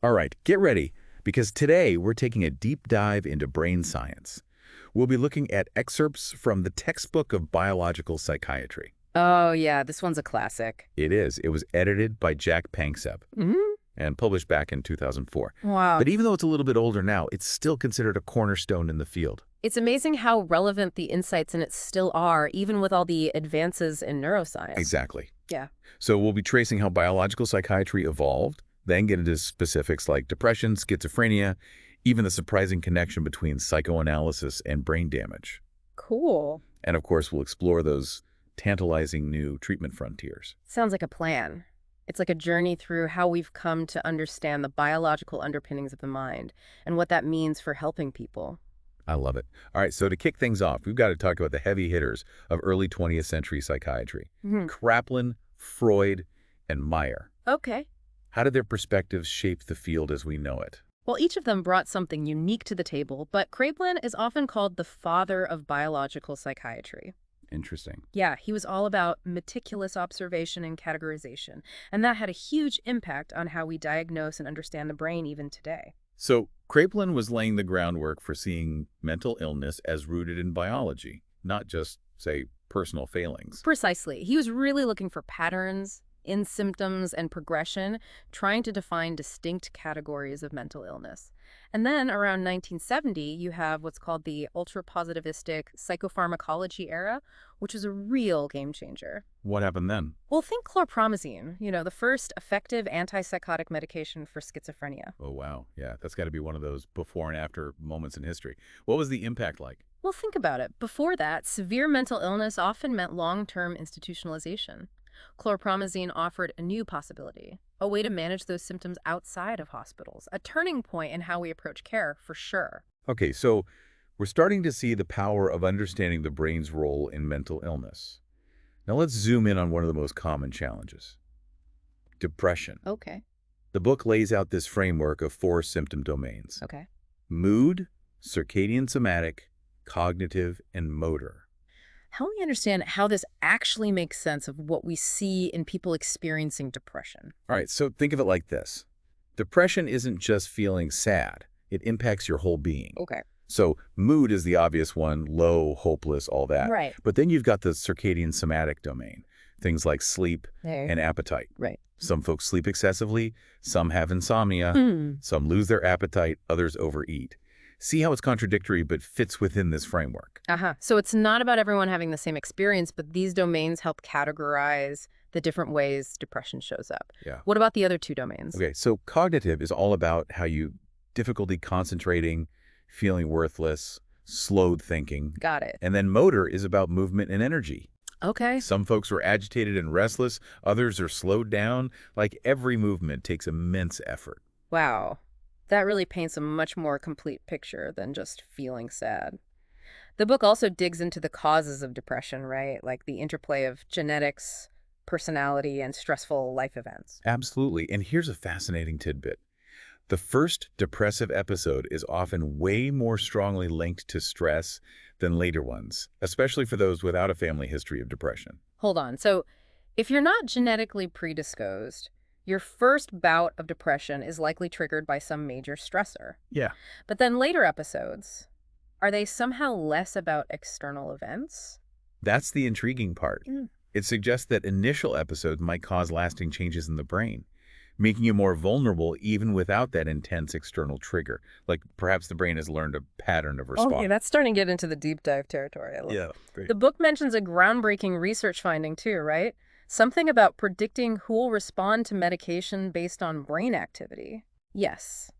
All right, get ready, because today we're taking a deep dive into brain science. We'll be looking at excerpts from the textbook of biological psychiatry. Oh, yeah, this one's a classic. It is. It was edited by Jack Panksepp Hmm. and published back in 2004. Wow. But even though it's a little bit older now, it's still considered a cornerstone in the field. It's amazing how relevant the insights in it still are, even with all the advances in neuroscience. Exactly. Yeah. So we'll be tracing how biological psychiatry evolved, then get into specifics like depression, schizophrenia, even the surprising connection between psychoanalysis and brain damage. Cool. And of course, we'll explore those tantalizing new treatment frontiers. Sounds like a plan. It's like a journey through how we've come to understand the biological underpinnings of the mind and what that means for helping people. I love it. All right, so to kick things off, we've got to talk about the heavy hitters of early 20th century psychiatry. Kraplin, Freud, and Meyer. Okay. How did their perspectives shape the field as we know it? Well, each of them brought something unique to the table, but Kraepelin is often called the father of biological psychiatry. Interesting. Yeah, he was all about meticulous observation and categorization, and that had a huge impact on how we diagnose and understand the brain even today. So Kraepelin was laying the groundwork for seeing mental illness as rooted in biology, not just, say, personal failings. Precisely. He was really looking for patterns in symptoms and progression, trying to define distinct categories of mental illness. And then around 1970, you have what's called the ultra-positivistic psychopharmacology era, which is a real game changer. What happened then? Well, think chlorpromazine, the first effective antipsychotic medication for schizophrenia. Oh, wow. Yeah, that's got to be one of those before and after moments in history. What was the impact like? Well, think about it. Before that, severe mental illness often meant long-term institutionalization. Chlorpromazine offered a new possibility, a way to manage those symptoms outside of hospitals, a turning point in how we approach care, for sure. Okay, so we're starting to see the power of understanding the brain's role in mental illness. Now let's zoom in on one of the most common challenges. Depression. Okay. The book lays out this framework of 4 symptom domains. Okay. Mood, circadian somatic, cognitive, and motor. Help me understand how this actually makes sense of what we see in people experiencing depression. All right, so think of it like this. Depression isn't just feeling sad. It impacts your whole being. Okay. So mood is the obvious one, low, hopeless, all that. Right. But then you've got the circadian somatic domain, things like sleep and appetite. Right. Some folks sleep excessively, some have insomnia, some lose their appetite, others overeat. See how it's contradictory but fits within this framework. So it's not about everyone having the same experience, but these domains help categorize the different ways depression shows up. Yeah. What about the other 2 domains? Okay, so cognitive is all about how you difficulty concentrating, feeling worthless, slowed thinking. Got it. And then motor is about movement and energy. Okay. Some folks are agitated and restless, others are slowed down. Like every movement takes immense effort. Wow. That really paints a much more complete picture than just feeling sad. The book also digs into the causes of depression, right? Like the interplay of genetics, personality, and stressful life events. Absolutely. And here's a fascinating tidbit. The first depressive episode is often way more strongly linked to stress than later ones, especially for those without a family history of depression. Hold on. So if you're not genetically predisposed, your first bout of depression is likely triggered by some major stressor. Yeah. But then later episodes, are they somehow less about external events? That's the intriguing part. It suggests that initial episodes might cause lasting changes in the brain, making you more vulnerable even without that intense external trigger. Like perhaps the brain has learned a pattern of response. Okay, that's starting to get into the deep dive territory. Yeah, great. The book mentions a groundbreaking research finding too, right? Something about predicting who will respond to medication based on brain activity. Yes.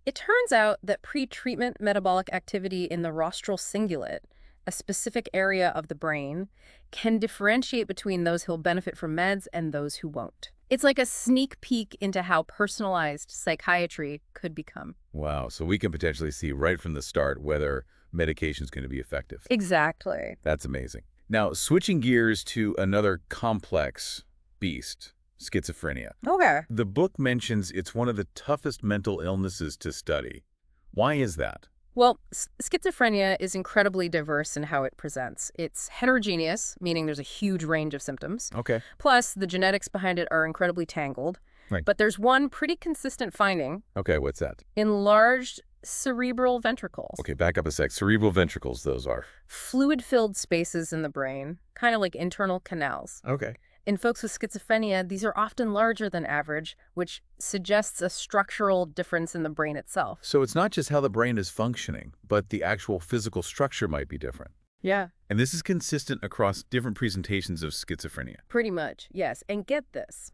It turns out that pre-treatment metabolic activity in the rostral cingulate, a specific area of the brain, can differentiate between those who'll benefit from meds and those who won't. It's like a sneak peek into how personalized psychiatry could become. Wow, so we can potentially see right from the start whether medication is going to be effective. Exactly. That's amazing. Now, switching gears to another complex beast, schizophrenia. Okay. The book mentions it's one of the toughest mental illnesses to study. Why is that? Well, schizophrenia is incredibly diverse in how it presents. It's heterogeneous, meaning there's a huge range of symptoms. Okay. Plus, the genetics behind it are incredibly tangled. Right. But there's one pretty consistent finding: Okay, what's that? enlarged cerebral ventricles. Okay, back up a sec. Cerebral ventricles, those are. Fluid-filled spaces in the brain, kind of like internal canals. Okay. In folks with schizophrenia, these are often larger than average, which suggests a structural difference in the brain itself. So it's not just how the brain is functioning, but the actual physical structure might be different. Yeah. And this is consistent across different presentations of schizophrenia. Pretty much, yes. And get this.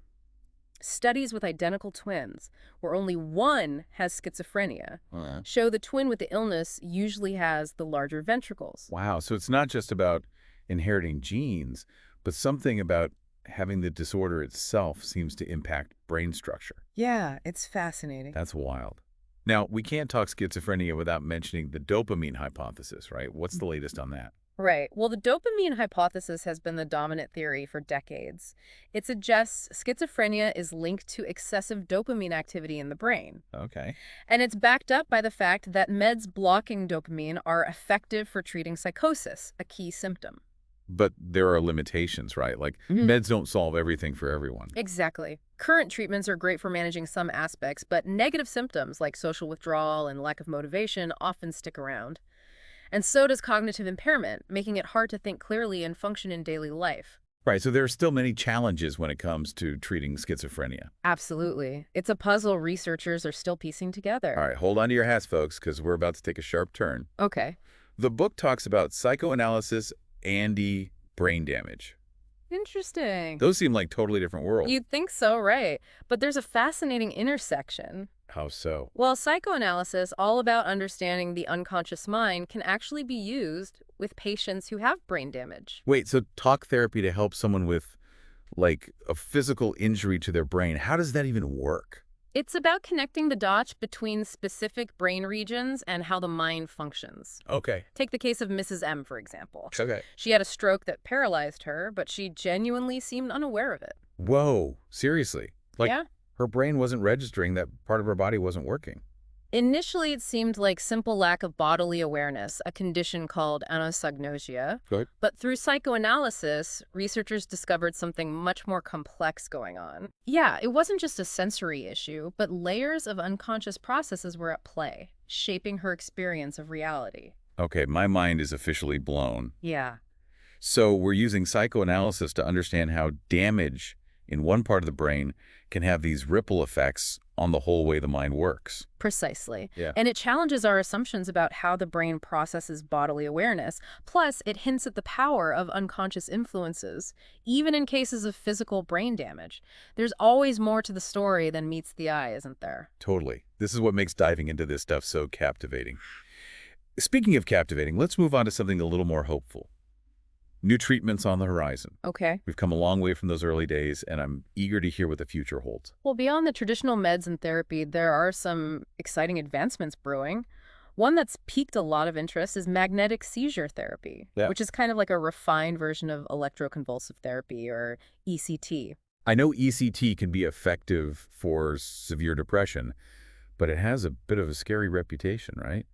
Studies with identical twins, where only one has schizophrenia, show the twin with the illness usually has the larger ventricles. Wow, so it's not just about inheriting genes, but something about having the disorder itself seems to impact brain structure. Yeah, it's fascinating. That's wild. Now, we can't talk schizophrenia without mentioning the dopamine hypothesis, right? What's the latest on that? Right. Well, the dopamine hypothesis has been the dominant theory for decades. It suggests schizophrenia is linked to excessive dopamine activity in the brain. Okay. And it's backed up by the fact that meds blocking dopamine are effective for treating psychosis, a key symptom. But there are limitations, right? Like, meds don't solve everything for everyone. Exactly. Current treatments are great for managing some aspects, but negative symptoms like social withdrawal and lack of motivation often stick around. And so does cognitive impairment, making it hard to think clearly and function in daily life. Right, so there are still many challenges when it comes to treating schizophrenia. Absolutely. It's a puzzle researchers are still piecing together. All right, hold on to your hats, folks, because we're about to take a sharp turn. Okay. The book talks about psychoanalysis and brain damage. Interesting. Those seem like totally different worlds. You'd think so, right? But there's a fascinating intersection. How so? Well, psychoanalysis, all about understanding the unconscious mind, can actually be used with patients who have brain damage. Wait, so talk therapy to help someone with, like, a physical injury to their brain, how does that even work? It's about connecting the dots between specific brain regions and how the mind functions. Okay. Take the case of Mrs. M, for example. Okay. She had a stroke that paralyzed her, but she genuinely seemed unaware of it. Whoa, seriously? Like, Yeah. her brain wasn't registering that part of her body wasn't working. Initially, it seemed like simple lack of bodily awareness, a condition called anosognosia. Good. But through psychoanalysis, researchers discovered something much more complex going on. Yeah, it wasn't just a sensory issue, but layers of unconscious processes were at play, shaping her experience of reality. Okay, my mind is officially blown. Yeah. So we're using psychoanalysis to understand how damage in one part of the brain can have these ripple effects on the whole way the mind works. Precisely. Yeah. And it challenges our assumptions about how the brain processes bodily awareness. Plus, it hints at the power of unconscious influences, even in cases of physical brain damage. There's always more to the story than meets the eye, isn't there? Totally. This is what makes diving into this stuff so captivating. Speaking of captivating, let's move on to something a little more hopeful. New treatments on the horizon. Okay. We've come a long way from those early days, and I'm eager to hear what the future holds. Well, beyond the traditional meds and therapy, there are some exciting advancements brewing. One that's piqued a lot of interest is magnetic seizure therapy, which is kind of like a refined version of electroconvulsive therapy, or ECT. I know ECT can be effective for severe depression, but it has a bit of a scary reputation, right?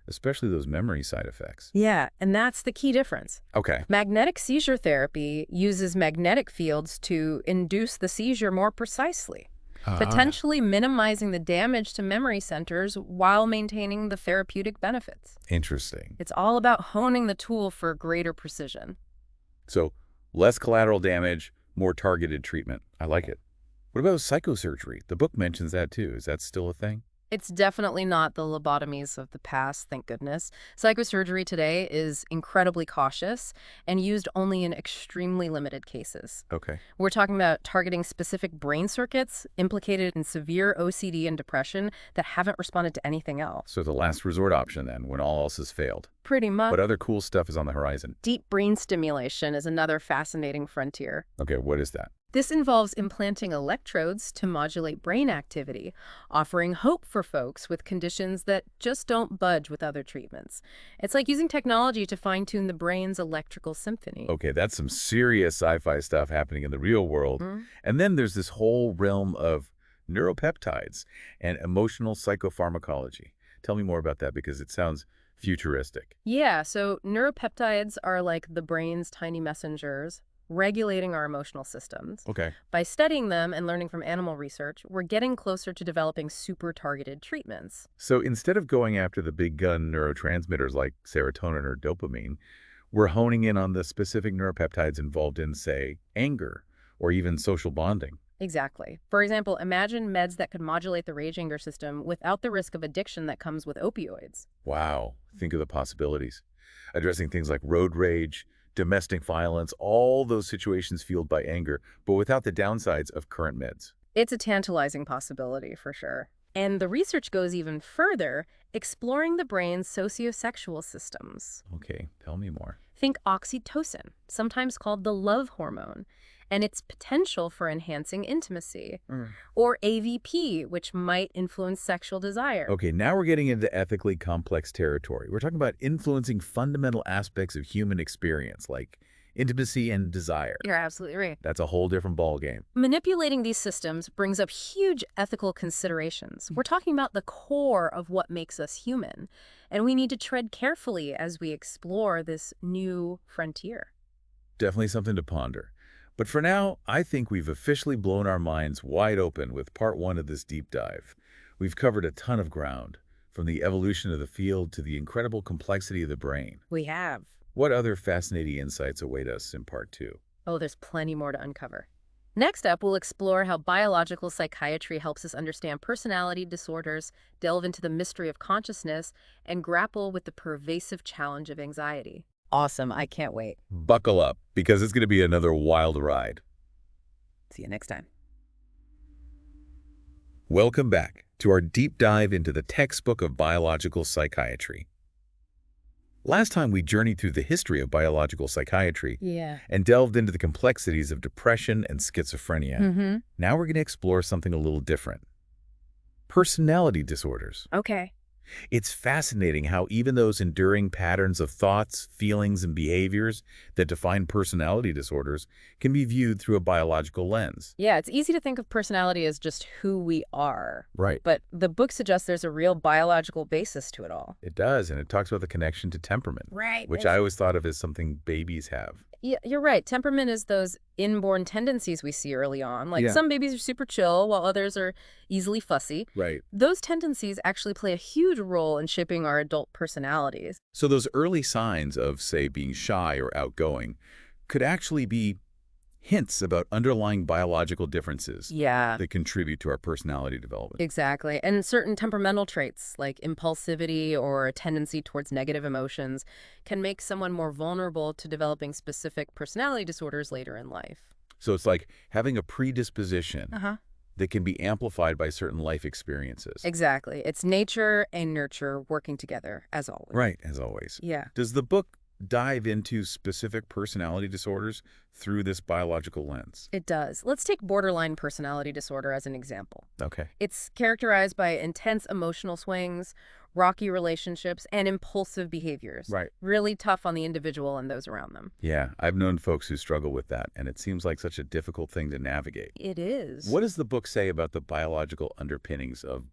Especially those memory side effects. Yeah, and that's the key difference. Okay. Magnetic seizure therapy uses magnetic fields to induce the seizure more precisely, potentially minimizing the damage to memory centers while maintaining the therapeutic benefits. Interesting. It's all about honing the tool for greater precision. So, less collateral damage, more targeted treatment. I like it. What about psychosurgery? The book mentions that too. Is that still a thing? It's definitely not the lobotomies of the past, thank goodness. Psychosurgery today is incredibly cautious and used only in extremely limited cases. Okay. We're talking about targeting specific brain circuits implicated in severe OCD and depression that haven't responded to anything else. So the last resort option then, when all else has failed. Pretty much. What other cool stuff is on the horizon? Deep brain stimulation is another fascinating frontier. Okay, what is that? This involves implanting electrodes to modulate brain activity, offering hope for folks with conditions that just don't budge with other treatments. It's like using technology to fine-tune the brain's electrical symphony. Okay, that's some serious sci-fi stuff happening in the real world. And then there's this whole realm of neuropeptides and emotional psychopharmacology. Tell me more about that because it sounds futuristic. Yeah, so neuropeptides are like the brain's tiny messengers, regulating our emotional systems. Okay. By studying them and learning from animal research, we're getting closer to developing super-targeted treatments. So instead of going after the big gun neurotransmitters like serotonin or dopamine, we're honing in on the specific neuropeptides involved in, say, anger or even social bonding. Exactly. For example, imagine meds that could modulate the rage-anger system without the risk of addiction that comes with opioids. Wow, think of the possibilities. Addressing things like road rage, domestic violence, all those situations fueled by anger, but without the downsides of current meds. It's a tantalizing possibility, for sure. And the research goes even further, exploring the brain's sociosexual systems. Okay, tell me more. Think oxytocin, sometimes called the love hormone, and its potential for enhancing intimacy. Or AVP, which might influence sexual desire. Okay, now we're getting into ethically complex territory. We're talking about influencing fundamental aspects of human experience, like intimacy and desire. You're absolutely right. That's a whole different ballgame. Manipulating these systems brings up huge ethical considerations. We're talking about the core of what makes us human, and we need to tread carefully as we explore this new frontier. Definitely something to ponder. But for now, I think we've officially blown our minds wide open with part 1 of this deep dive. We've covered a ton of ground, from the evolution of the field to the incredible complexity of the brain. We have. What other fascinating insights await us in part 2? Oh, there's plenty more to uncover. Next up, we'll explore how biological psychiatry helps us understand personality disorders, delve into the mystery of consciousness, and grapple with the pervasive challenge of anxiety. Awesome. I can't wait. Buckle up, because it's going to be another wild ride. See you next time. Welcome back to our deep dive into the textbook of biological psychiatry. Last time we journeyed through the history of biological psychiatry and delved into the complexities of depression and schizophrenia. Now we're going to explore something a little different. Personality disorders. Okay. It's fascinating how even those enduring patterns of thoughts, feelings, and behaviors that define personality disorders can be viewed through a biological lens. Yeah, it's easy to think of personality as just who we are. Right. But the book suggests there's a real biological basis to it all. It does, and it talks about the connection to temperament. Right. Which I always thought of as something babies have. Yeah, you're right. Temperament is those inborn tendencies we see early on. Like Yeah. some babies are super chill, while others are easily fussy. Right. Those tendencies actually play a huge role in shaping our adult personalities. So those early signs of, say, being shy or outgoing could actually be hints about underlying biological differences Yeah, that contribute to our personality development. exactly. And certain temperamental traits, like impulsivity or a tendency towards negative emotions, can make someone more vulnerable to developing specific personality disorders later in life. So it's like having a predisposition Uh-huh. that can be amplified by certain life experiences. Exactly. It's nature and nurture working together, as always. Right, as always. Yeah. Does the book dive into specific personality disorders through this biological lens? It does. Let's take borderline personality disorder as an example. Okay. It's characterized by intense emotional swings, rocky relationships, and impulsive behaviors. Right. Really tough on the individual and those around them. Yeah, I've known folks who struggle with that, and it seems like such a difficult thing to navigate. It is. What does the book say about the biological underpinnings of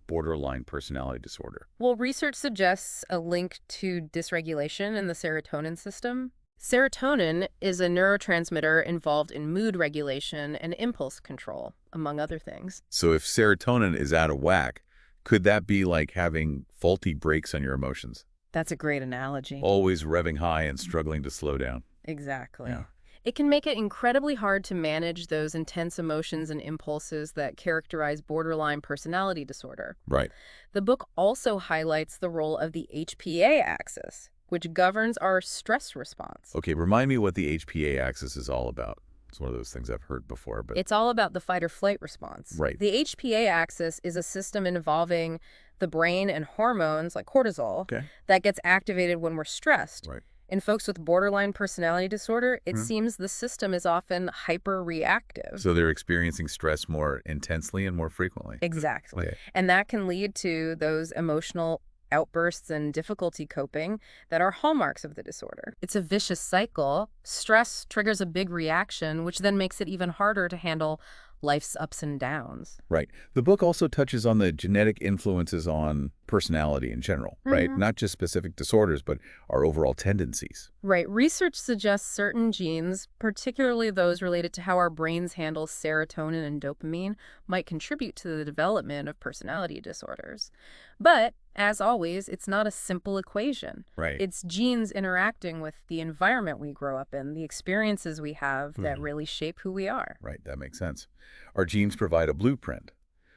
borderline personality disorder? Well, research suggests a link to dysregulation in the serotonin system. Serotonin is a neurotransmitter involved in mood regulation and impulse control, among other things. So if serotonin is out of whack, could that be like having faulty brakes on your emotions? That's a great analogy. Always revving high and struggling to slow down. Exactly. Yeah. It can make it incredibly hard to manage those intense emotions and impulses that characterize borderline personality disorder. Right. The book also highlights the role of the HPA axis, which governs our stress response. Okay, remind me what the HPA axis is all about. It's one of those things I've heard before, but It's all about the fight or flight response. Right. The HPA axis is a system involving the brain and hormones like cortisol okay. that gets activated when we're stressed. Right. In folks with borderline personality disorder, it seems the system is often hyper-reactive. So they're experiencing stress more intensely and more frequently. Exactly. Okay. And that can lead to those emotional outbursts and difficulty coping that are hallmarks of the disorder. It's a vicious cycle. Stress triggers a big reaction, which then makes it even harder to handle life's ups and downs. Right. The book also touches on the genetic influences on personality in general, right? Not just specific disorders, but our overall tendencies. Right. Research suggests certain genes, particularly those related to how our brains handle serotonin and dopamine, might contribute to the development of personality disorders. But, as always, it's not a simple equation. Right. It's genes interacting with the environment we grow up in, the experiences we have that really shape who we are. Right, that makes sense. Our genes provide a blueprint,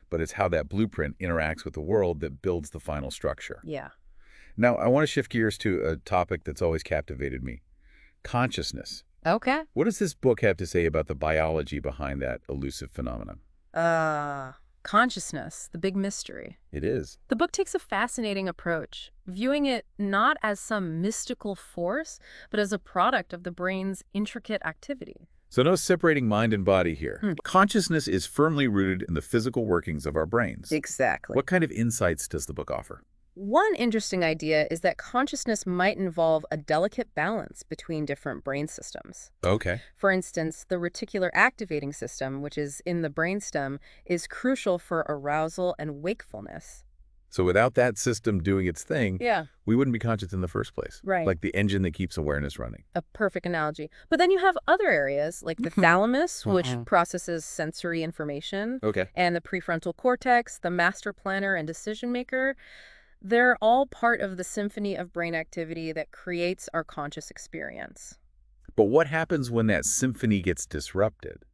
but it's how that blueprint interacts with the world that builds the final structure. Yeah. Now, I want to shift gears to a topic that's always captivated me. Consciousness. Okay. What does this book have to say about the biology behind that elusive phenomenon? Consciousness, the big mystery. It is. The book takes a fascinating approach, viewing it not as some mystical force, but as a product of the brain's intricate activity. So no separating mind and body here. Consciousness is firmly rooted in the physical workings of our brains. Exactly. What kind of insights does the book offer? One interesting idea is that consciousness might involve a delicate balance between different brain systems. Okay. For instance, the reticular activating system, which is in the brainstem, is crucial for arousal and wakefulness. So without that system doing its thing, Yeah. we wouldn't be conscious in the first place. Right. Like the engine that keeps awareness running. A perfect analogy. But then you have other areas, like the thalamus, which processes sensory information, Okay. and the prefrontal cortex, the master planner and decision maker. They're all part of the symphony of brain activity that creates our conscious experience. But what happens when that symphony gets disrupted?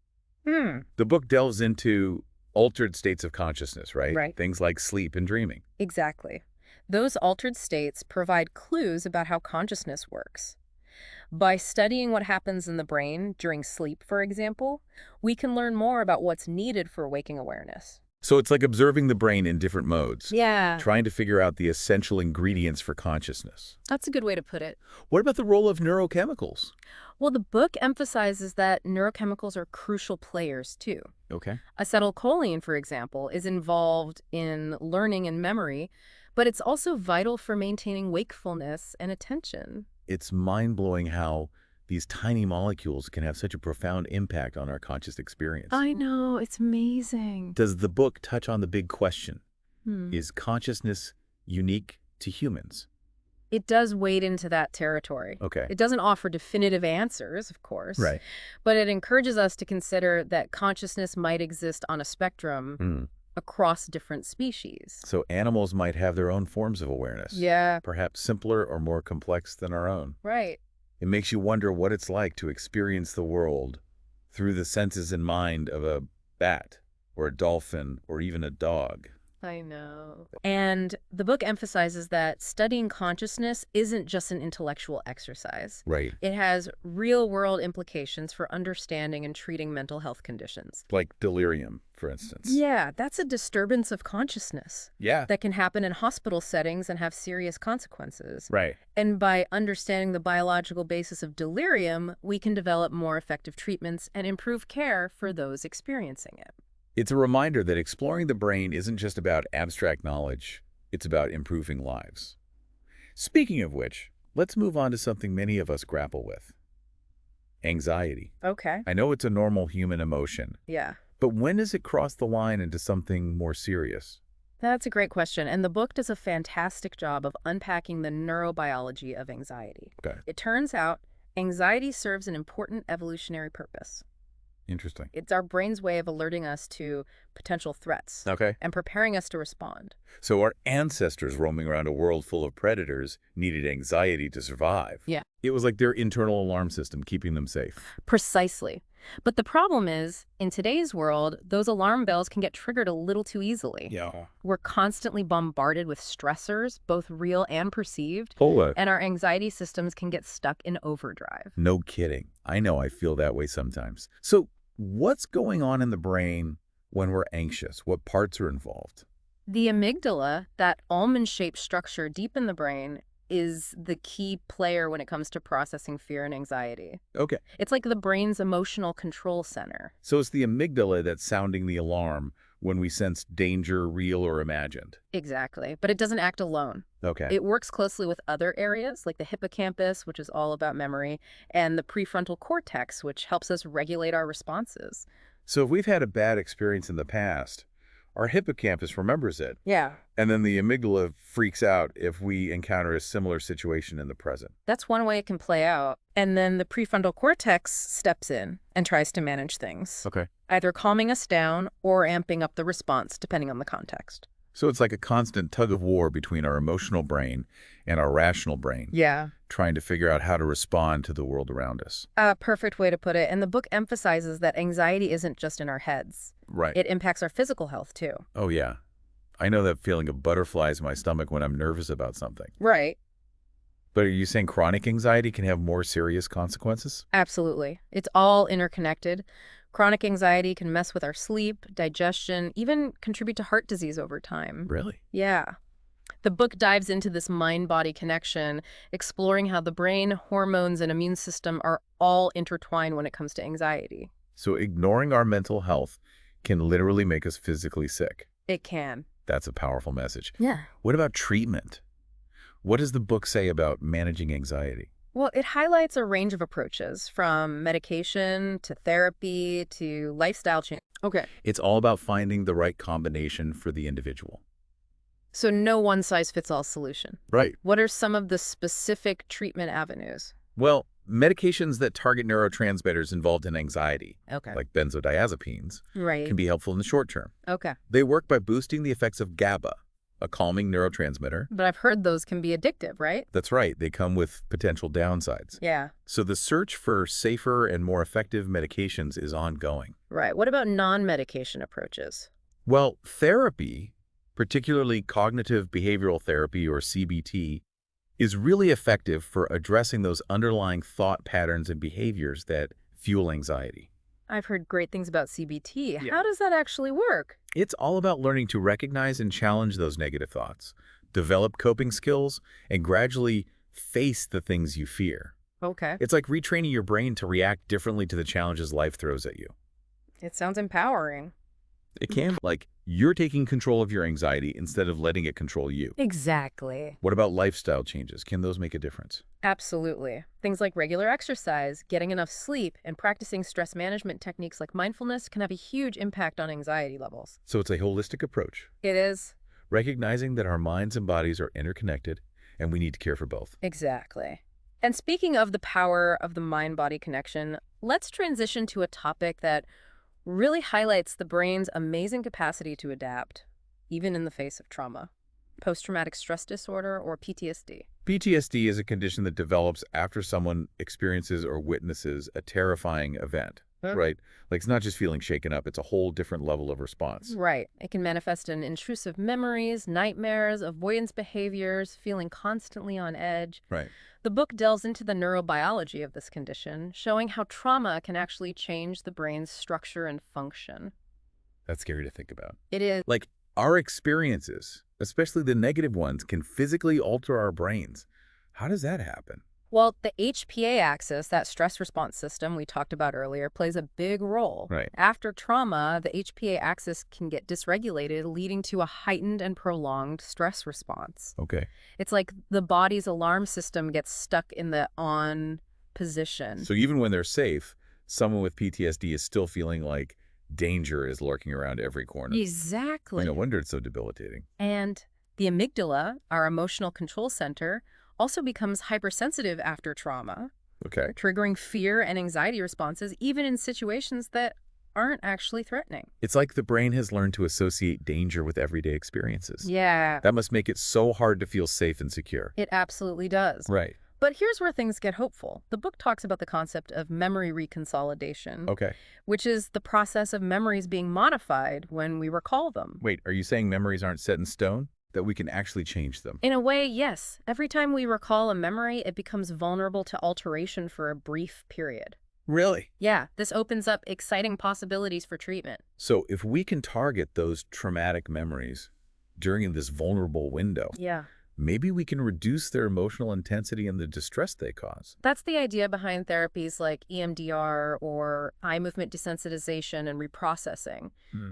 The book delves into altered states of consciousness, right? Right. Things like sleep and dreaming. Exactly. Those altered states provide clues about how consciousness works. By studying what happens in the brain during sleep, for example, we can learn more about what's needed for waking awareness. So it's like observing the brain in different modes, Yeah. trying to figure out the essential ingredients for consciousness. That's a good way to put it. What about the role of neurochemicals? Well, the book emphasizes that neurochemicals are crucial players, too. Okay. Acetylcholine, for example, is involved in learning and memory, but it's also vital for maintaining wakefulness and attention. It's mind-blowing how these tiny molecules can have such a profound impact on our conscious experience. I know, it's amazing. Does the book touch on the big question? Is consciousness unique to humans? It does wade into that territory. Okay. It doesn't offer definitive answers, of course. Right. But it encourages us to consider that consciousness might exist on a spectrum across different species. So animals might have their own forms of awareness. Yeah. Perhaps simpler or more complex than our own. Right. It makes you wonder what it's like to experience the world through the senses and mind of a bat or a dolphin or even a dog. I know. And the book emphasizes that studying consciousness isn't just an intellectual exercise. Right. It has real-world implications for understanding and treating mental health conditions. Like delirium, for instance. Yeah, that's a disturbance of consciousness Yeah. that can happen in hospital settings and have serious consequences. Right. And by understanding the biological basis of delirium, we can develop more effective treatments and improve care for those experiencing it. It's a reminder that exploring the brain isn't just about abstract knowledge, it's about improving lives. Speaking of which, let's move on to something many of us grapple with. Anxiety. Okay. I know it's a normal human emotion, Yeah. but when does it cross the line into something more serious? That's a great question, and the book does a fantastic job of unpacking the neurobiology of anxiety. Okay. It turns out anxiety serves an important evolutionary purpose. Interesting. It's our brain's way of alerting us to potential threats Okay. and preparing us to respond. So our ancestors roaming around a world full of predators needed anxiety to survive. Yeah. It was like their internal alarm system keeping them safe. Precisely. But the problem is, in today's world, those alarm bells can get triggered a little too easily. Yeah. We're constantly bombarded with stressors, both real and perceived, Hold and our anxiety systems can get stuck in overdrive. No kidding. I know I feel that way sometimes. So what's going on in the brain when we're anxious? What parts are involved? The amygdala, that almond-shaped structure deep in the brain, is the key player when it comes to processing fear and anxiety. Okay. It's like the brain's emotional control center. So it's the amygdala that's sounding the alarm when we sense danger, real or imagined. Exactly. But it doesn't act alone. Okay. It works closely with other areas, like the hippocampus, which is all about memory, and the prefrontal cortex, which helps us regulate our responses. So if we've had a bad experience in the past, our hippocampus remembers it. Yeah. And then the amygdala freaks out if we encounter a similar situation in the present. That's one way it can play out. And then the prefrontal cortex steps in and tries to manage things, Okay. either calming us down or amping up the response, depending on the context. So it's like a constant tug of war between our emotional brain and our rational brain, Yeah. trying to figure out how to respond to the world around us. A perfect way to put it. And the book emphasizes that anxiety isn't just in our heads. Right. It impacts our physical health, too. Oh, yeah. I know that feeling of butterflies in my stomach when I'm nervous about something. Right. But are you saying chronic anxiety can have more serious consequences? Absolutely. It's all interconnected. Chronic anxiety can mess with our sleep, digestion, even contribute to heart disease over time. Really? Yeah. The book dives into this mind-body connection, exploring how the brain, hormones, and immune system are all intertwined when it comes to anxiety. So ignoring our mental health can literally make us physically sick. It can. That's a powerful message. Yeah. What about treatment? What does the book say about managing anxiety? Well, it highlights a range of approaches, from medication to therapy to lifestyle change. Okay. It's all about finding the right combination for the individual. So no one-size-fits-all solution. Right. What are some of the specific treatment avenues? Well, medications that target neurotransmitters involved in anxiety, Okay. like benzodiazepines, Right. can be helpful in the short term. Okay. They work by boosting the effects of GABA, a calming neurotransmitter. But I've heard those can be addictive, right? That's right. They come with potential downsides. Yeah. So the search for safer and more effective medications is ongoing. Right. What about non-medication approaches? Well, therapy, particularly cognitive behavioral therapy or CBT, is really effective for addressing those underlying thought patterns and behaviors that fuel anxiety. I've heard great things about CBT. Yeah. How does that actually work? It's all about learning to recognize and challenge those negative thoughts, develop coping skills, and gradually face the things you fear. Okay. It's like retraining your brain to react differently to the challenges life throws at you. It sounds empowering. It can, like you're taking control of your anxiety instead of letting it control you. Exactly. What about lifestyle changes? Can those make a difference? Absolutely. Things like regular exercise, getting enough sleep, and practicing stress management techniques like mindfulness can have a huge impact on anxiety levels. So it's a holistic approach, It is. recognizing that our minds and bodies are interconnected and we need to care for both. Exactly. And speaking of the power of the mind-body connection, let's transition to a topic that really highlights the brain's amazing capacity to adapt, even in the face of trauma. Post-traumatic stress disorder, or PTSD. PTSD is a condition that develops after someone experiences or witnesses a terrifying event, right? Like it's not just feeling shaken up, it's a whole different level of response. Right. It can manifest in intrusive memories, nightmares, avoidance behaviors, feeling constantly on edge. Right. The book delves into the neurobiology of this condition, showing how trauma can actually change the brain's structure and function. That's scary to think about. It is. Like our experiences, especially the negative ones, can physically alter our brains. How does that happen? Well, the HPA axis, that stress response system we talked about earlier, plays a big role. Right. After trauma, the HPA axis can get dysregulated, leading to a heightened and prolonged stress response. Okay. It's like the body's alarm system gets stuck in the on position. So even when they're safe, someone with PTSD is still feeling like danger is lurking around every corner. Exactly. No wonder it's so debilitating. And the amygdala, our emotional control center, also becomes hypersensitive after trauma, Okay. triggering fear and anxiety responses, even in situations that aren't actually threatening. It's like the brain has learned to associate danger with everyday experiences. Yeah, That must make it so hard to feel safe and secure. it absolutely does. Right. But here's where things get hopeful. The book talks about the concept of memory reconsolidation, Okay. which is the process of memories being modified when we recall them. Wait, are you saying memories aren't set in stone? That we can actually change them? In a way, yes. Every time we recall a memory, it becomes vulnerable to alteration for a brief period. Really? Yeah, this opens up exciting possibilities for treatment. So if we can target those traumatic memories during this vulnerable window, Yeah. maybe we can reduce their emotional intensity and the distress they cause. That's the idea behind therapies like EMDR or eye movement desensitization and reprocessing.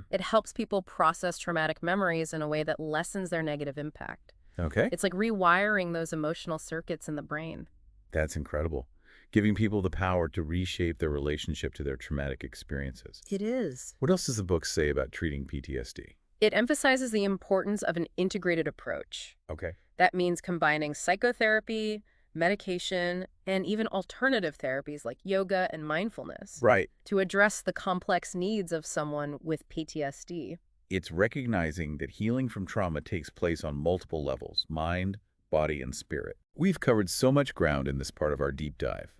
It helps people process traumatic memories in a way that lessens their negative impact. Okay. It's like rewiring those emotional circuits in the brain. That's incredible. Giving people the power to reshape their relationship to their traumatic experiences. It is. What else does the book say about treating PTSD? It emphasizes the importance of an integrated approach. Okay. That means combining psychotherapy, medication, and even alternative therapies like yoga and mindfulness Right. to address the complex needs of someone with PTSD. It's recognizing that healing from trauma takes place on multiple levels: mind, body, and spirit. We've covered so much ground in this part of our deep dive.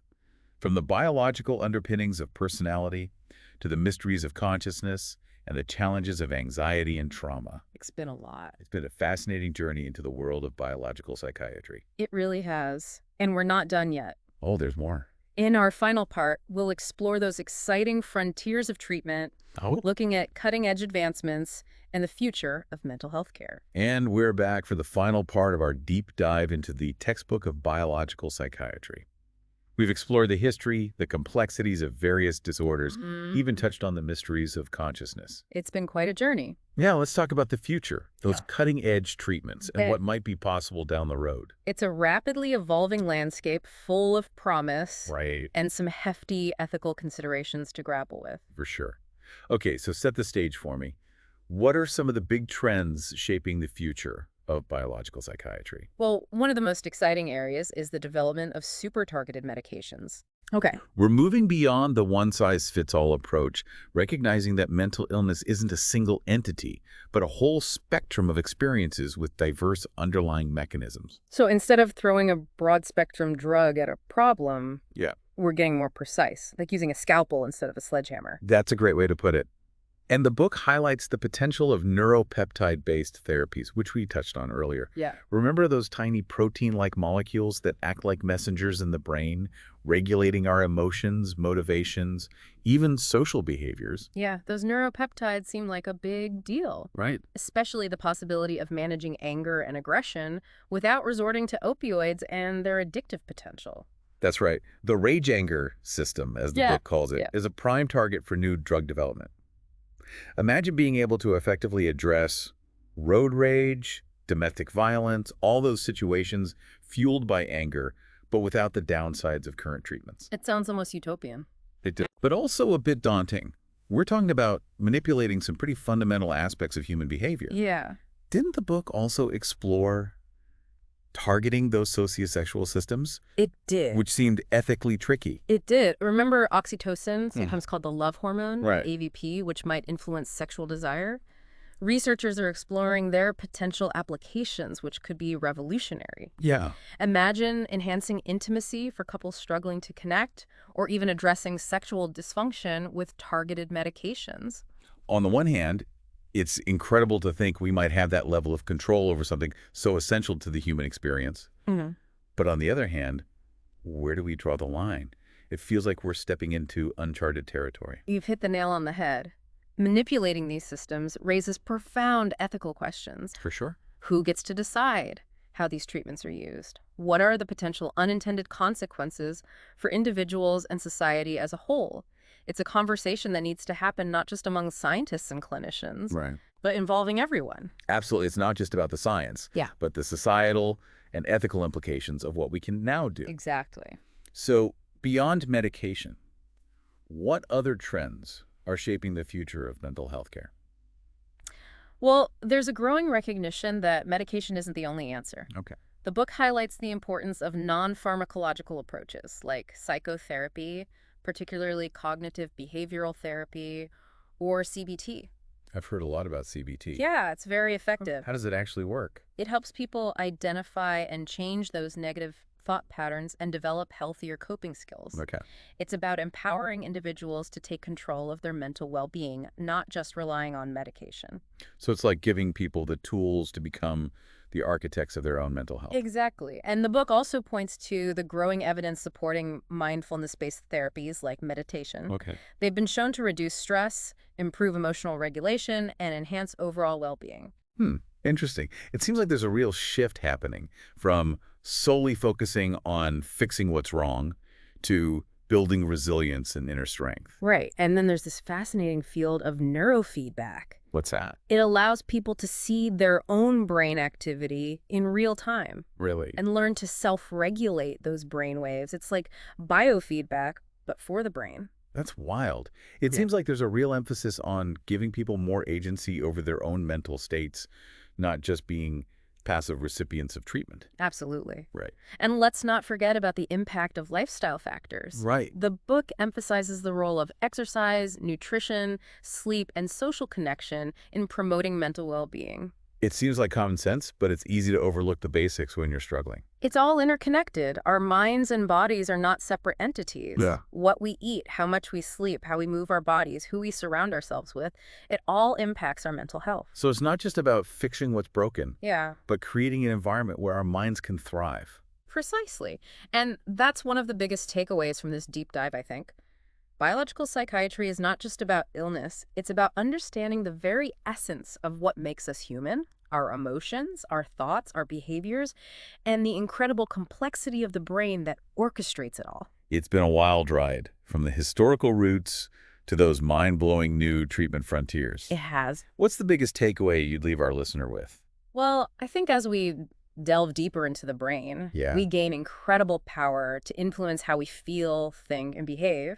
From the biological underpinnings of personality to the mysteries of consciousness and the challenges of anxiety and trauma. It's been a lot. It's been a fascinating journey into the world of biological psychiatry. It really has. And we're not done yet. Oh, there's more. In our final part, we'll explore those exciting frontiers of treatment, looking at cutting-edge advancements and the future of mental health care. And we're back for the final part of our deep dive into the textbook of biological psychiatry. We've explored the history, the complexities of various disorders, even touched on the mysteries of consciousness. It's been quite a journey. Yeah, let's talk about the future, those cutting-edge treatments, and what might be possible down the road. It's a rapidly evolving landscape full of promise Right. and some hefty ethical considerations to grapple with. For sure. Okay, so set the stage for me. What are some of the big trends shaping the future of biological psychiatry? Well, one of the most exciting areas is the development of super-targeted medications. Okay. We're moving beyond the one-size-fits-all approach, recognizing that mental illness isn't a single entity, but a whole spectrum of experiences with diverse underlying mechanisms. So instead of throwing a broad-spectrum drug at a problem, we're getting more precise, like using a scalpel instead of a sledgehammer. That's a great way to put it. And the book highlights the potential of neuropeptide-based therapies, which we touched on earlier. Yeah. Remember those tiny protein-like molecules that act like messengers in the brain, regulating our emotions, motivations, even social behaviors? Yeah, those neuropeptides seem like a big deal. Right. Especially the possibility of managing anger and aggression without resorting to opioids and their addictive potential. That's right. The rage anger system, as the book calls it, is a prime target for new drug development. Imagine being able to effectively address road rage, domestic violence, all those situations fueled by anger, but without the downsides of current treatments. It sounds almost utopian. It does. But also a bit daunting. We're talking about manipulating some pretty fundamental aspects of human behavior. Yeah. Didn't the book also explore targeting those sociosexual systems? It did. Which seemed ethically tricky. It did. Remember oxytocin, sometimes called the love hormone, Right. AVP, which might influence sexual desire? Researchers are exploring their potential applications, which could be revolutionary. Yeah. Imagine enhancing intimacy for couples struggling to connect, or even addressing sexual dysfunction with targeted medications. On the one hand, it's incredible to think we might have that level of control over something so essential to the human experience. But on the other hand, where do we draw the line? It feels like we're stepping into uncharted territory. You've hit the nail on the head. Manipulating these systems raises profound ethical questions. For sure. Who gets to decide how these treatments are used? What are the potential unintended consequences for individuals and society as a whole? It's a conversation that needs to happen not just among scientists and clinicians, but involving everyone. Absolutely. It's not just about the science, but the societal and ethical implications of what we can now do. Exactly. So beyond medication, what other trends are shaping the future of mental health care? Well, there's a growing recognition that medication isn't the only answer. Okay. The book highlights the importance of non-pharmacological approaches like psychotherapy, particularly cognitive behavioral therapy, or CBT. I've heard a lot about CBT. Yeah, it's very effective. How does it actually work? It helps people identify and change those negative thought patterns and develop healthier coping skills. Okay. It's about empowering individuals to take control of their mental well-being, not just relying on medication. So it's like giving people the tools to become the architects of their own mental health. Exactly. And the book also points to the growing evidence supporting mindfulness-based therapies like meditation. Okay. They've been shown to reduce stress, improve emotional regulation, and enhance overall well-being. Interesting. It seems like there's a real shift happening from solely focusing on fixing what's wrong to building resilience and inner strength. Right. And then there's this fascinating field of neurofeedback. What's that? It allows people to see their own brain activity in real time. Really? And learn to self-regulate those brain waves. It's like biofeedback, but for the brain. That's wild. It Yeah. seems like there's a real emphasis on giving people more agency over their own mental states, not just being passive recipients of treatment. Absolutely. Right. And let's not forget about the impact of lifestyle factors. Right. The book emphasizes the role of exercise, nutrition, sleep, and social connection in promoting mental well-being. It seems like common sense, but it's easy to overlook the basics when you're struggling. It's all interconnected. Our minds and bodies are not separate entities. Yeah. What we eat, how much we sleep, how we move our bodies, who we surround ourselves with, it all impacts our mental health. So it's not just about fixing what's broken, Yeah, but creating an environment where our minds can thrive. precisely. And that's one of the biggest takeaways from this deep dive, I think. Biological psychiatry is not just about illness, it's about understanding the very essence of what makes us human, our emotions, our thoughts, our behaviors, and the incredible complexity of the brain that orchestrates it all. It's been a wild ride, from the historical roots to those mind-blowing new treatment frontiers. It has. What's the biggest takeaway you'd leave our listener with? Well, I think as we delve deeper into the brain, Yeah. we gain incredible power to influence how we feel, think, and behave.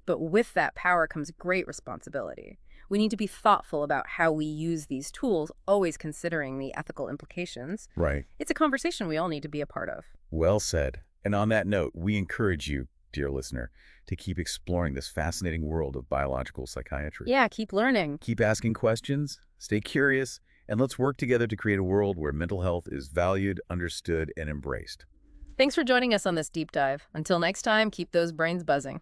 But with that power comes great responsibility. We need to be thoughtful about how we use these tools, always considering the ethical implications. Right. It's a conversation we all need to be a part of. Well said. And on that note, we encourage you, dear listener, to keep exploring this fascinating world of biological psychiatry. Yeah, keep learning. Keep asking questions, stay curious, and let's work together to create a world where mental health is valued, understood, and embraced. Thanks for joining us on this deep dive. Until next time, keep those brains buzzing.